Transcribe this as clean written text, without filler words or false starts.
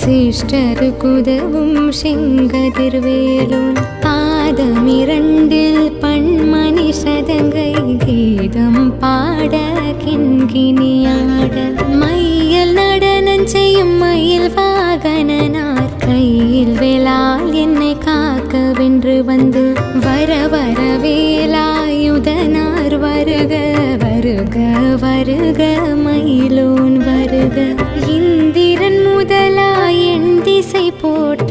சிஷ்டருக்குதவும் செங்கதிர்வேலோன் பாதமிரண்டில் பன்மணி சதங்கை கீதம் பாட கிண்கிணியாட மையல் நடனம் செய்யும் மயில் வாகனனார் கையில் வேளால் என்னை காக்க வென்று வந்து வர வர வேலாயுதனார் வருக வருக வருக மயிலோன் வருக இந்திரன் முதலாய் என் திசை போற்ற